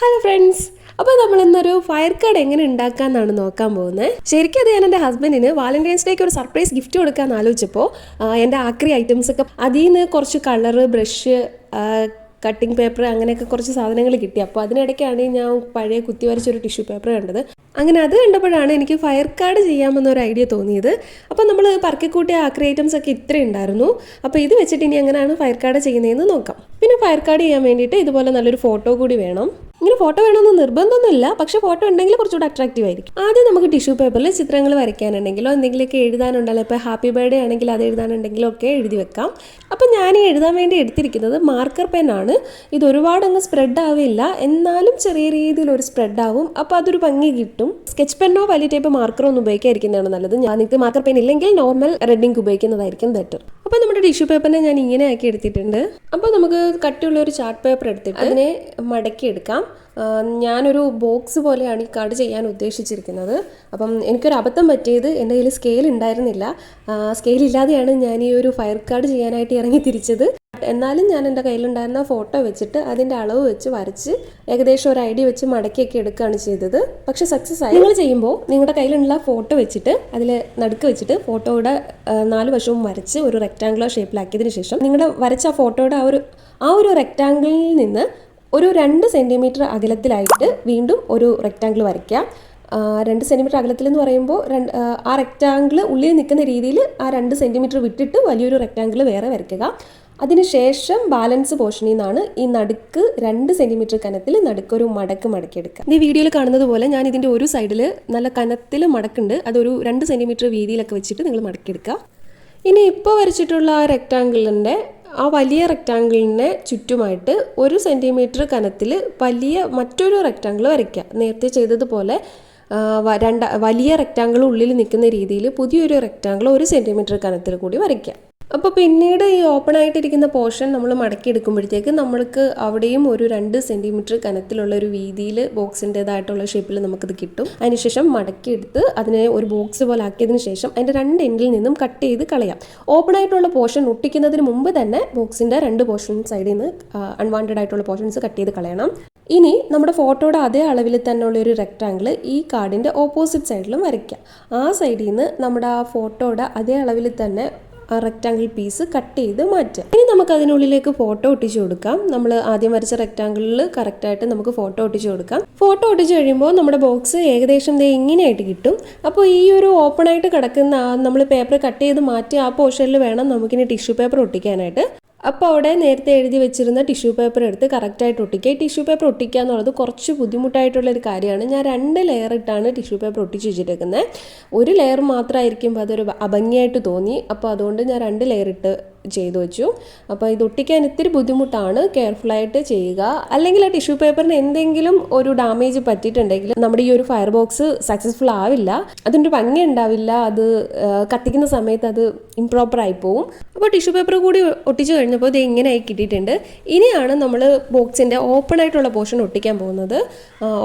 Hello friends, അപ്പോൾ നമ്മൾ ഇന്നൊരു ഫയർ കാർഡ് എങ്ങനെ ഉണ്ടാക്കാമെന്നാണ് നോക്കാൻ പോകുന്നത്. ശരിക്കും അത് ഞാൻ എൻ്റെ ഹസ്ബൻഡിന് വാലന്റൈൻസ് ഡേക്ക് ഒരു സർപ്രൈസ് ഗിഫ്റ്റ് കൊടുക്കാമെന്ന് ആലോചിച്ചപ്പോൾ എൻ്റെ ആക്രി ഐറ്റംസ് ഒക്കെ അതിൽ നിന്ന് കുറച്ച് കളറ്, ബ്രഷ്, കട്ടിംഗ് പേപ്പർ അങ്ങനെയൊക്കെ കുറച്ച് സാധനങ്ങൾ കിട്ടി. അപ്പോൾ അതിനിടയ്ക്കാണ് ഞാൻ പഴയ കുത്തി വരച്ചൊരു ടിഷ്യൂ പേപ്പർ കണ്ടത്. അങ്ങനെ അത് കണ്ടപ്പോഴാണ് എനിക്ക് ഫയർ കാർഡ് ചെയ്യാമെന്നൊരു ഐഡിയ തോന്നിയത്. അപ്പോൾ നമ്മൾ പറക്കിക്കൂട്ടിയ ആക്രി ഐറ്റംസ് ഒക്കെ ഇത്രയും ഉണ്ടായിരുന്നു. അപ്പോൾ ഇത് വെച്ചിട്ട് ഇനി എങ്ങനെയാണ് ഫയർ കാർഡ് ചെയ്യുന്നതെന്ന് നോക്കാം. പിന്നെ ഫയർ കാർഡ് ചെയ്യാൻ വേണ്ടിയിട്ട് ഇതുപോലെ നല്ലൊരു ഫോട്ടോ കൂടി വേണം. ഇങ്ങനെ ഫോട്ടോ വേണമെന്ന് നിർബന്ധമൊന്നുമില്ല, പക്ഷേ ഫോട്ടോ ഉണ്ടെങ്കിൽ കുറച്ചുകൂടെ അട്രാക്റ്റീവ് ആയിരിക്കും. ആദ്യം നമുക്ക് ടിഷ്യൂ പേപ്പറിൽ ചിത്രങ്ങൾ വരയ്ക്കാനുണ്ടെങ്കിലോ എന്തെങ്കിലുമൊക്കെ എഴുതാനുണ്ടല്ലോ, ഇപ്പോൾ ഹാപ്പി ബർത്ത്ഡേ ആണെങ്കിൽ അത് എഴുതാനുണ്ടെങ്കിലോ ഒക്കെ എഴുതി വെക്കാം. അപ്പം ഞാൻ ഈ എഴുതാൻ വേണ്ടി എടുത്തിരിക്കുന്നത് മാർക്കർ പെന്നാണ്. ഇത് ഒരുപാട് അങ്ങ് സ്പ്രെഡ് ആവില്ല, എന്നാലും ചെറിയ രീതിയിൽ ഒരു സ്പ്രെഡ് ആവും. അപ്പോൾ അതൊരു ഭംഗി കിട്ടും. സ്കെച്ച് പെന്നോ വലിയ ടൈപ്പ് മാർക്കറോ ഒന്നും ഉപയോഗിക്കാതിരിക്കുന്നതാണ് നല്ലത്. നിങ്ങൾക്ക് മാർക്കർ പെൻ ഇല്ലെങ്കിൽ നോർമൽ റെഡ് ഇങ്ക് ഉപയോഗിക്കുന്നതായിരിക്കും ബെറ്റർ. അപ്പോൾ നമ്മുടെ ടിഷ്യൂ പേപ്പറിനെ ഞാൻ ഇങ്ങനെ ആക്കി എടുത്തിട്ടുണ്ട്. അപ്പോൾ നമുക്ക് കട്ടിയുള്ള ഒരു ചാർട്ട് പേപ്പർ എടുത്തിട്ട് അതിനെ മടക്കി എടുക്കാം. ഞാനൊരു ബോക്സ് പോലെയാണ് ഈ കാർഡ് ചെയ്യാൻ ഉദ്ദേശിച്ചിരിക്കുന്നത്. അപ്പം എനിക്കൊരു അബദ്ധം പറ്റിയത് എൻ്റെ കയ്യിൽ സ്കെയിൽ ഉണ്ടായിരുന്നില്ല. സ്കെയിലില്ലാതെയാണ് ഞാൻ ഈ ഒരു ഫയർ കാർഡ് ചെയ്യാനായിട്ട് ഇറങ്ങി തിരിച്ചത്. എന്നാലും ഞാൻ എൻ്റെ കയ്യിലുണ്ടായിരുന്ന ഫോട്ടോ വെച്ചിട്ട് അതിൻ്റെ അളവ് വെച്ച് വരച്ച് ഏകദേശം ഒരു ഐഡിയ വെച്ച് മടക്കിയൊക്കെ എടുക്കുകയാണ് ചെയ്തത്. പക്ഷെ സക്സസ് ആയി. നിങ്ങൾ ചെയ്യുമ്പോൾ നിങ്ങളുടെ കയ്യിലുള്ള ഫോട്ടോ വെച്ചിട്ട് അതിൽ നടുക്ക് വെച്ചിട്ട് ഫോട്ടോയുടെ 4 വശവും വരച്ച് ഒരു റെക്റ്റാങ്കുലർ ഷേപ്പിലാക്കിയതിന് ശേഷം നിങ്ങളുടെ വരച്ച ഫോട്ടോയുടെ ആ ഒരു റെക്റ്റാങ്കിളിൽ നിന്ന് ഒരു 2 സെൻറ്റിമീറ്റർ അകലത്തിലായിട്ട് വീണ്ടും ഒരു റെക്റ്റാങ്കിൾ വരയ്ക്കാം. 2 സെൻറ്റിമീറ്റർ അകലത്തിൽ എന്ന് പറയുമ്പോൾ ആ റെക്റ്റാങ്കിൾ ഉള്ളിൽ നിൽക്കുന്ന രീതിയിൽ ആ 2 സെൻറ്റിമീറ്റർ വിട്ടിട്ട് വലിയൊരു റെക്റ്റാങ്കിൾ വേറെ വരയ്ക്കുക. അതിനുശേഷം ബാലൻസ് പോർഷനിൽ നിന്നാണ് ഈ നടുക്ക് 2 സെൻറ്റിമീറ്റർ കനത്തിൽ നടുക്കൊരു മടക്കിയെടുക്കുക. ഈ വീഡിയോയിൽ കാണുന്നത് പോലെ ഞാൻ ഇതിൻ്റെ ഒരു സൈഡിൽ നല്ല കനത്തിൽ മടക്കുണ്ട്. അതൊരു 2 സെൻറ്റിമീറ്റർ വീതിയിലൊക്കെ വെച്ചിട്ട് നിങ്ങൾ മടക്കിയെടുക്കുക. ഇനി ഇപ്പോൾ വരച്ചിട്ടുള്ള ആ റെക്റ്റാങ്കിളിൻ്റെ ആ വലിയ റെക്റ്റാങ്കിളിനെ ചുറ്റുമായിട്ട് 1 സെൻറ്റിമീറ്റർ കനത്തിൽ മറ്റൊരു റെക്റ്റാങ്കിൾ വരയ്ക്കുക. നേരത്തെ ചെയ്തതുപോലെ വലിയ റെക്റ്റാങ്കിൾ ഉള്ളിൽ നിൽക്കുന്ന രീതിയിൽ പുതിയൊരു റെക്റ്റാങ്കിൾ 1 സെൻറ്റിമീറ്റർ കനത്തിൽ കൂടി വരയ്ക്കുക. അപ്പോൾ പിന്നീട് ഈ ഓപ്പൺ ആയിട്ടിരിക്കുന്ന പോർഷൻ നമ്മൾ മടക്കിയെടുക്കുമ്പോഴത്തേക്ക് നമ്മൾക്ക് അവിടെയും ഒരു 2 സെൻറ്റിമീറ്റർ കനത്തിലുള്ള ഒരു വീതിയിൽ ബോക്സിൻ്റേതായിട്ടുള്ള ഷേപ്പിൽ നമുക്കിത് കിട്ടും. അതിനുശേഷം മടക്കിയെടുത്ത് അതിനെ ഒരു ബോക്സ് പോലെ ആക്കിയതിന് ശേഷം അതിൻ്റെ 2 എൻഡിൽ നിന്നും കട്ട് ചെയ്ത് കളയാം. ഓപ്പൺ ആയിട്ടുള്ള പോർഷൻ ഒട്ടിക്കുന്നതിന് മുമ്പ് തന്നെ ബോക്സിൻ്റെ 2 പോർഷൻ സൈഡിൽ നിന്ന് അൺവാണ്ടഡ് ആയിട്ടുള്ള പോർഷൻസ് കട്ട് ചെയ്ത് കളയണം. ഇനി നമ്മുടെ ഫോട്ടോയുടെ അതേ അളവിൽ തന്നെയുള്ള ഒരു റെക്റ്റാങ്കിൾ ഈ കാർഡിൻ്റെ ഓപ്പോസിറ്റ് സൈഡിലും വരയ്ക്കാം. ആ സൈഡിൽ നിന്ന് നമ്മുടെ ആ ഫോട്ടോയുടെ അതേ അളവിൽ തന്നെ ആ റെക്റ്റാങ്കിൾ പീസ് കട്ട് ചെയ്ത് മാറ്റുക. ഇനി നമുക്ക് അതിനുള്ളിലേക്ക് ഫോട്ടോ ഒട്ടിച്ചു കൊടുക്കാം. നമ്മൾ ആദ്യം വരച്ച റെക്റ്റാങ്കിളിൽ കറക്റ്റായിട്ട് നമുക്ക് ഫോട്ടോ ഒട്ടിച്ചു കൊടുക്കാം. ഫോട്ടോ ഒട്ടിച്ചു കഴിയുമ്പോൾ നമ്മുടെ ബോക്സ് ഏകദേശം ഇങ്ങനെയായിട്ട് കിട്ടും. അപ്പോൾ ഈ ഒരു ഓപ്പൺ ആയിട്ട് കിടക്കുന്ന നമ്മൾ പേപ്പർ കട്ട് ചെയ്ത് മാറ്റി ആ പോർഷനിൽ വേണം നമുക്കിനി ടിഷ്യൂ പേപ്പർ ഒട്ടിക്കാനായിട്ട്. അപ്പോൾ അവിടെ നേരത്തെ എഴുതി വെച്ചിരുന്ന ടിഷ്യൂ പേപ്പർ എടുത്ത് കറക്റ്റായിട്ട് ഒട്ടിക്കുക. ഈ ടിഷ്യൂ പേപ്പർ ഒട്ടിക്കുക എന്നുള്ളത് കുറച്ച് ബുദ്ധിമുട്ടായിട്ടുള്ളൊരു കാര്യമാണ്. ഞാൻ 2 ലെയർ ഇട്ടാണ് ടിഷ്യൂ പേപ്പർ ഒട്ടിച്ച് വെച്ചിരിക്കുന്നത്. ഒരു ലെയർ മാത്രമായിരിക്കുമ്പോൾ അതൊരു അഭംഗിയായിട്ട് തോന്നി. അപ്പോൾ അതുകൊണ്ട് ഞാൻ 2 ലെയർ ഇട്ട് ചെയ്തു വെച്ചു. അപ്പോൾ ഇത് ഒട്ടിക്കാൻ ഇത്തിരി ബുദ്ധിമുട്ടാണ്, കെയർഫുള്ളായിട്ട് ചെയ്യുക. അല്ലെങ്കിൽ ആ ടിഷ്യൂ പേപ്പറിന് എന്തെങ്കിലും ഒരു ഡാമേജ് പറ്റിയിട്ടുണ്ടെങ്കിൽ നമ്മുടെ ഈ ഒരു ഫയർ ബോക്സ് സക്സസ്ഫുൾ ആവില്ല, അതിൻ്റെ ഭംഗി ഉണ്ടാവില്ല, അത് കത്തിക്കുന്ന സമയത്ത് അത് ഇംപ്രോപ്പർ ആയി പോവും. അപ്പോൾ ടിഷ്യൂ പേപ്പർ കൂടി ഒട്ടിച്ചു കഴിഞ്ഞപ്പോൾ ഇത് ഇങ്ങനെയായി കിട്ടിയിട്ടുണ്ട്. ഇനിയാണ് നമ്മൾ ബോക്സിൻ്റെ ഓപ്പൺ ആയിട്ടുള്ള പോർഷൻ ഒട്ടിക്കാൻ പോകുന്നത്.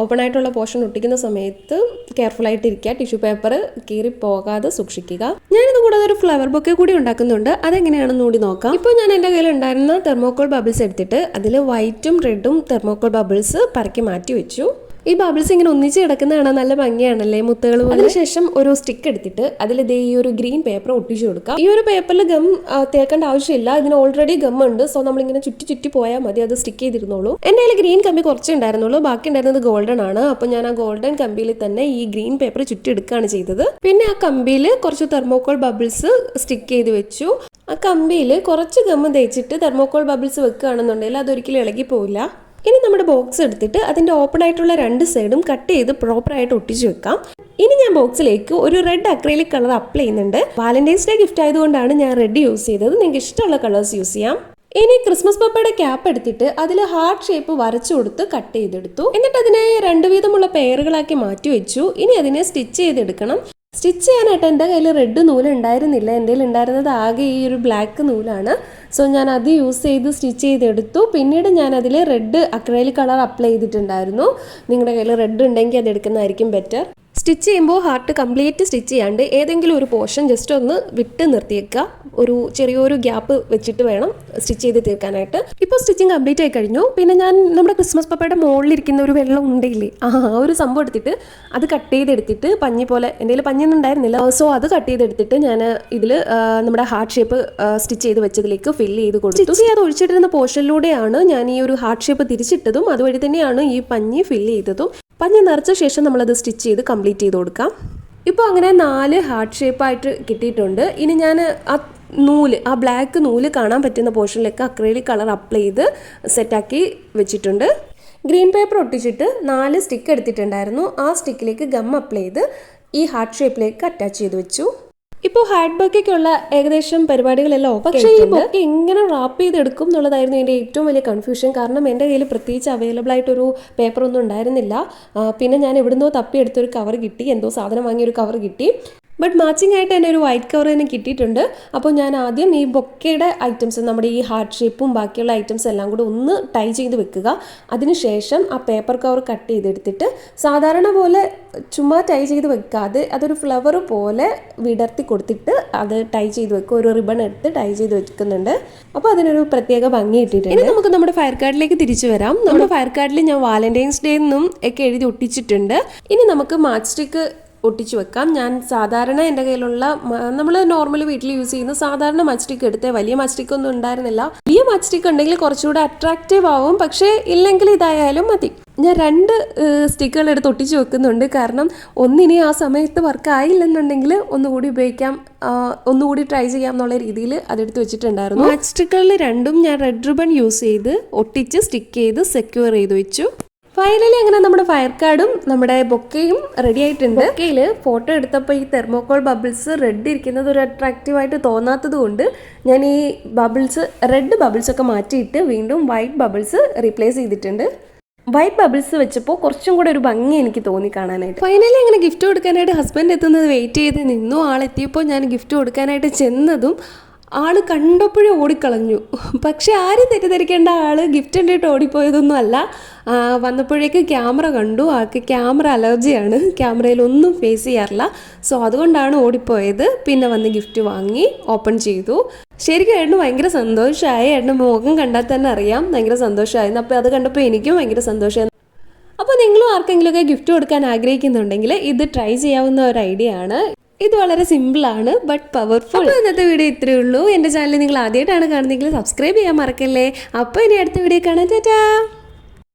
ഓപ്പൺ ആയിട്ടുള്ള പോർഷൻ ഒട്ടിക്കുന്ന സമയത്ത് കെയർഫുള്ളായിട്ടിരിക്കുക, ടിഷ്യൂ പേപ്പർ കീറി പോകാതെ സൂക്ഷിക്കുക. ഞാനിത് കൂടാതെ ഒരു ഫ്ലവർ ബൊക്കെ കൂടി ഉണ്ടാക്കുന്നുണ്ട്. അതെങ്ങനെയാണെന്ന് കൂടി നോക്കാം. ഇപ്പോൾ ഞാൻ എൻ്റെ കയ്യിൽ ഉണ്ടായിരുന്ന തെർമോക്കോൾ ബബിൾസ് എടുത്തിട്ട് അതിൽ വൈറ്റും റെഡും തെർമോക്കോൾ ബബിൾസ് പറക്കി മാറ്റി വെച്ചു. ഈ ബബിൾസ് ഇങ്ങനെ ഒന്നിച്ച് കിടക്കുന്നതാണ് നല്ല ഭംഗിയാണല്ലേ, മുത്തുകൾ. അതിനുശേഷം ഒരു സ്റ്റിക്ക് എടുത്തിട്ട് അതിൽ ഈ ഒരു ഗ്രീൻ പേപ്പർ ഒട്ടിച്ചു കൊടുക്കാം. ഈ ഒരു പേപ്പറിൽ ഗം തേക്കേണ്ട ആവശ്യമില്ല, ഇതിന് ഓൾറെഡി ഗം ഉണ്ട്. സോ നമ്മളിങ്ങനെ ചുറ്റി പോയാൽ മതി, അത് സ്റ്റിക്ക് ചെയ്തിരുന്നോളൂ. എൻ്റെ കയ്യിൽ ഗ്രീൻ കമ്പി കുറച്ച് ഉണ്ടായിരുന്നുള്ളൂ, ബാക്കി ഉണ്ടായിരുന്നത് ഗോൾഡൻ ആണ്. അപ്പോൾ ഞാൻ ആ ഗോൾഡൻ കമ്പിയിൽ തന്നെ ഈ ഗ്രീൻ പേപ്പർ ചുറ്റി എടുക്കുകയാണ് ചെയ്തത്. പിന്നെ ആ കമ്പിയിൽ കുറച്ച് തെർമോക്കോൾ ബബിൾസ് സ്റ്റിക്ക് ചെയ്ത് വെച്ചു. ആ കമ്പിയിൽ കുറച്ച് ഗം തേച്ചിട്ട് തെർമോക്കോൾ ബബിൾസ് വെക്കുകയാണെന്നുണ്ടെങ്കിൽ അതൊരിക്കലും ഇളകി പോവില്ല. ഇനി നമ്മുടെ ബോക്സ് എടുത്തിട്ട് അതിൻ്റെ ഓപ്പൺ ആയിട്ടുള്ള 2 സൈഡും കട്ട് ചെയ്ത് പ്രോപ്പറായിട്ട് ഒട്ടിച്ചു വെക്കാം. ഇനി ഞാൻ ബോക്സിലേക്ക് ഒരു റെഡ് അക്രൈലിക് കളർ അപ്ലൈ ചെയ്യുന്നുണ്ട്. വാലന്റൈൻസ് ഡേ ഗിഫ്റ്റ് ആയതുകൊണ്ടാണ് ഞാൻ റെഡ് യൂസ് ചെയ്തത്. നിങ്ങൾക്ക് ഇഷ്ടമുള്ള കളേഴ്സ് യൂസ് ചെയ്യാം. ഇനി ക്രിസ്മസ് പപ്പയുടെ ക്യാപ്പ് എടുത്തിട്ട് അതിൽ ഹാർട്ട് ഷേപ്പ് വരച്ചു കൊടുത്ത് കട്ട് ചെയ്തെടുത്തു. എന്നിട്ട് അതിനെ 2 വീതമുള്ള പെയറുകളാക്കി മാറ്റി വെച്ചു. ഇനി അതിനെ സ്റ്റിച്ച് ചെയ്തെടുക്കണം. സ്റ്റിച്ച് ചെയ്യാനായിട്ട് എൻ്റെ കയ്യിൽ റെഡ് നൂല് ഉണ്ടായിരുന്നില്ല. എൻ്റെ കയ്യിൽ ഉണ്ടായിരുന്നത് ആകെ ഈ ഒരു ബ്ലാക്ക് നൂലാണ്. സോ ഞാൻ അത് യൂസ് ചെയ്ത് സ്റ്റിച്ച് ചെയ്തെടുത്തു. പിന്നീട് ഞാൻ അതിൽ റെഡ് അക്രൈലിക് കളർ അപ്ലൈ ചെയ്തിട്ടുണ്ടായിരുന്നു. നിങ്ങളുടെ കയ്യിൽ റെഡ് ഉണ്ടെങ്കിൽ അത് എടുക്കുന്നതായിരിക്കും ബെറ്റർ. സ്റ്റിച്ച് ചെയ്യുമ്പോൾ ഹാർട്ട് കംപ്ലീറ്റ് സ്റ്റിച്ച് ചെയ്യാണ്ട് ഏതെങ്കിലും ഒരു പോർഷൻ ജസ്റ്റ് ഒന്ന് വിട്ട് നിർത്തിയേക്കുക. ഒരു ചെറിയൊരു ഗ്യാപ്പ് വെച്ചിട്ട് വേണം സ്റ്റിച്ച് ചെയ്ത് തീർക്കാനായിട്ട്. ഇപ്പോൾ സ്റ്റിച്ചിങ് കംപ്ലീറ്റ് ആയി കഴിഞ്ഞു. പിന്നെ ഞാൻ നമ്മുടെ ക്രിസ്മസ് പപ്പയുടെ മുകളിലിരിക്കുന്ന ഒരു വെള്ളം ഉണ്ടയില്ലേ, ഒരു സംഭവം എടുത്തിട്ട് അത് കട്ട് ചെയ്തെടുത്തിട്ട് പഞ്ഞി പോലെ, എൻ്റെ കയ്യിൽ പഞ്ഞൊന്നും ഉണ്ടായിരുന്നില്ല, സോ അത് കട്ട് ചെയ്തെടുത്തിട്ട് ഞാൻ ഇതിൽ നമ്മുടെ ഹാർട്ട് ഷേപ്പ് സ്റ്റിച്ച് ചെയ്ത് വെച്ചതിലേക്ക് ഫില്ല് ചെയ്ത് കൊടുത്തു. സ്റ്റിച്ച് ചെയ്യാതെ ഒഴിച്ചിട്ടിരുന്ന പോർഷനിലൂടെയാണ് ഞാൻ ഈ ഒരു ഹാർട്ട് ഷേപ്പ് തിരിച്ചിട്ടതും അതുവഴി തന്നെയാണ് ഈ പഞ്ഞി ഫില്ല് ചെയ്തതും. പഞ്ഞി നിറച്ച ശേഷം നമ്മളത് സ്റ്റിച്ച് ചെയ്ത് കംപ്ലീറ്റ് ചെയ്ത് കൊടുക്കാം. ഇപ്പോൾ അങ്ങനെ 4 ഹാർട്ട് ഷേപ്പായിട്ട് കിട്ടിയിട്ടുണ്ട്. ഇനി ഞാൻ ആ ബ്ലാക്ക് നൂല് കാണാൻ പറ്റുന്ന പോർഷനിലേക്ക് അക്രൈലിക് കളർ അപ്ലൈ ചെയ്ത് സെറ്റാക്കി വെച്ചിട്ടുണ്ട്. ഗ്രീൻ പേപ്പർ ഒട്ടിച്ചിട്ട് 4 സ്റ്റിക്ക് എടുത്തിട്ടുണ്ടായിരുന്നു. ആ സ്റ്റിക്കിലേക്ക് ഗം അപ്ലൈ ചെയ്ത് ഈ ഹാർട്ട് ഷേപ്പിലേക്ക് അറ്റാച്ച് ചെയ്ത് വെച്ചു. ഇപ്പോൾ ഹാർഡ് ബൊക്കെയുള്ള ഏകദേശം പരിപാടികളെല്ലാം ഓക്കെ. പക്ഷേ ഈ ബൊക്കെ എങ്ങനെ റാപ്പ് ചെയ്തെടുക്കും എന്നുള്ളതായിരുന്നു എൻ്റെ ഏറ്റവും വലിയ കൺഫ്യൂഷൻ. കാരണം എൻ്റെ കയ്യിൽ പ്രത്യേകിച്ച് അവൈലബിൾ ആയിട്ടൊരു പേപ്പറൊന്നും ഉണ്ടായിരുന്നില്ല. പിന്നെ ഞാൻ എവിടുന്നോ തപ്പിയെടുത്തൊരു കവർ കിട്ടി, എന്തോ സാധനം വാങ്ങിയൊരു കവർ കിട്ടി. ബട്ട് മാച്ചിങ് ആയിട്ട് തന്നെ ഒരു വൈറ്റ് കവർ തന്നെ കിട്ടിയിട്ടുണ്ട്. അപ്പോൾ ഞാൻ ആദ്യം ഈ ബൊക്കയുടെ ഐറ്റംസ്, നമ്മുടെ ഈ ഹാർട്ട് ഷേപ്പും ബാക്കിയുള്ള ഐറ്റംസ് എല്ലാം കൂടെ ഒന്ന് ടൈ ചെയ്ത് വെക്കുക. അതിനുശേഷം ആ പേപ്പർ കവർ കട്ട് ചെയ്തെടുത്തിട്ട് സാധാരണ പോലെ ചുമ്മാ ടൈ ചെയ്ത് വെക്കാതെ അതൊരു ഫ്ലവർ പോലെ വിടർത്തി കൊടുത്തിട്ട് അത് ടൈ ചെയ്ത് വെക്കുക. ഒരു റിബൺ എടുത്ത് ടൈ ചെയ്ത് വെക്കുന്നുണ്ട്. അപ്പോൾ അതിനൊരു പ്രത്യേക ഭംഗി ഇട്ടിട്ടുണ്ട്. ഇനി നമുക്ക് നമ്മുടെ ഫയർ കാർഡിലേക്ക് തിരിച്ചു വരാം. നമ്മുടെ ഫയർ കാർഡിൽ ഞാൻ വാലന്റൈൻസ് ഡേ എന്നും ഒക്കെ എഴുതി ഒട്ടിച്ചിട്ടുണ്ട്. ഇനി നമുക്ക് മാച്ച് സ്റ്റിക്ക് ഒട്ടിച്ചു വെക്കാം. ഞാൻ സാധാരണ എൻ്റെ കയ്യിലുള്ള നമ്മൾ നോർമലി വീട്ടിൽ യൂസ് ചെയ്യുന്ന സാധാരണ മാച്ച് സ്റ്റിക്ക് എടുത്തേ, വലിയ മാച്ച് സ്റ്റിക്ക് ഒന്നും ഉണ്ടായിരുന്നില്ല. വലിയ മാച്ച് സ്റ്റിക്ക് ഉണ്ടെങ്കിൽ കുറച്ചുകൂടെ അട്രാക്റ്റീവ് ആവും, പക്ഷേ ഇല്ലെങ്കിൽ ഇതായാലും മതി. ഞാൻ 2 സ്റ്റിക്കുകൾ എടുത്ത് ഒട്ടിച്ച് വെക്കുന്നുണ്ട്. കാരണം ഒന്നിനി ആ സമയത്ത് വർക്ക് ആയില്ലെന്നുണ്ടെങ്കിൽ ഒന്നുകൂടി ഉപയോഗിക്കാം, ഒന്നുകൂടി ട്രൈ ചെയ്യാം എന്നുള്ള രീതിയിൽ അതെടുത്ത് വെച്ചിട്ടുണ്ടായിരുന്നു. മാച്ച് സ്റ്റിക്കുകളിൽ 2ഉം ഞാൻ റെഡ് റിബൺ യൂസ് ചെയ്ത് ഒട്ടിച്ച് സ്റ്റിക്ക് ചെയ്ത് സെക്യൂർ ചെയ്ത് വെച്ചു. ഫൈനലി അങ്ങനെ നമ്മുടെ ഫയർ കാർഡും നമ്മുടെ ബൊക്കയും റെഡി ആയിട്ടുണ്ട്. ബൊക്കയിൽ ഫോട്ടോ എടുത്തപ്പോൾ ഈ തെർമോക്കോൾ ബബിൾസ് റെഡ് ഇരിക്കുന്നത് ഒരു അട്രാക്റ്റീവായിട്ട് തോന്നാത്തത് കൊണ്ട് ഞാൻ ഈ റെഡ് ബബിൾസ് ഒക്കെ മാറ്റിയിട്ട് വീണ്ടും വൈറ്റ് ബബിൾസ് റീപ്ലേസ് ചെയ്തിട്ടുണ്ട്. വൈറ്റ് ബബിൾസ് വെച്ചപ്പോൾ കുറച്ചും കൂടെ ഒരു ഭംഗി എനിക്ക് തോന്നി കാണാനായിട്ട്. ഫൈനലി അങ്ങനെ ഗിഫ്റ്റ് കൊടുക്കാനായിട്ട് ഹസ്ബൻഡ് എത്തുന്നത് വെയിറ്റ് ചെയ്ത് നിന്നു. ആളെത്തിയപ്പോൾ ഞാൻ ഗിഫ്റ്റ് കൊടുക്കാനായിട്ട് ചെന്നതും ആള് കണ്ടപ്പോഴേ ഓടിക്കളഞ്ഞു. പക്ഷെ ആരും തെറ്റിദ്ധരിക്കേണ്ട, ആള് ഗിഫ്റ്റ് കണ്ടിട്ട് ഓടിപ്പോയതൊന്നും അല്ല. വന്നപ്പോഴേക്ക് ക്യാമറ കണ്ടു. ആൾക്ക് ക്യാമറ അലർജിയാണ്, ക്യാമറയിലൊന്നും ഫേസ് ചെയ്യാറില്ല. സോ അതുകൊണ്ടാണ് ഓടിപ്പോയത്. പിന്നെ വന്ന് ഗിഫ്റ്റ് വാങ്ങി ഓപ്പൺ ചെയ്തു. ശരിക്കും ഏട്ടന് ഭയങ്കര സന്തോഷമായി. ഏട്ടൻ്റെ മുഖം കണ്ടാൽ തന്നെ അറിയാം ഭയങ്കര സന്തോഷമായിരുന്നു. അപ്പോൾ അത് കണ്ടപ്പോൾ എനിക്കും ഭയങ്കര സന്തോഷമായി. അപ്പോൾ നിങ്ങളും ആർക്കെങ്കിലുമൊക്കെ ഗിഫ്റ്റ് കൊടുക്കാൻ ആഗ്രഹിക്കുന്നുണ്ടെങ്കിൽ ഇത് ട്രൈ ചെയ്യാവുന്ന ഒരു ഐഡിയ ആണ്. ഇത് വളരെ സിമ്പിളാണ് ബട്ട് പവർഫുൾ. അപ്പോൾ ഇന്നത്തെ വീഡിയോ ഇത്രയേ ഉള്ളൂ. എൻ്റെ ചാനൽ നിങ്ങൾ ആദ്യമായിട്ടാണ് കാണുന്നതെങ്കിൽ സബ്സ്ക്രൈബ് ചെയ്യാൻ മറക്കല്ലേ. അപ്പോൾ ഇനി അടുത്ത വീഡിയോ കാണാം. ടാറ്റാ.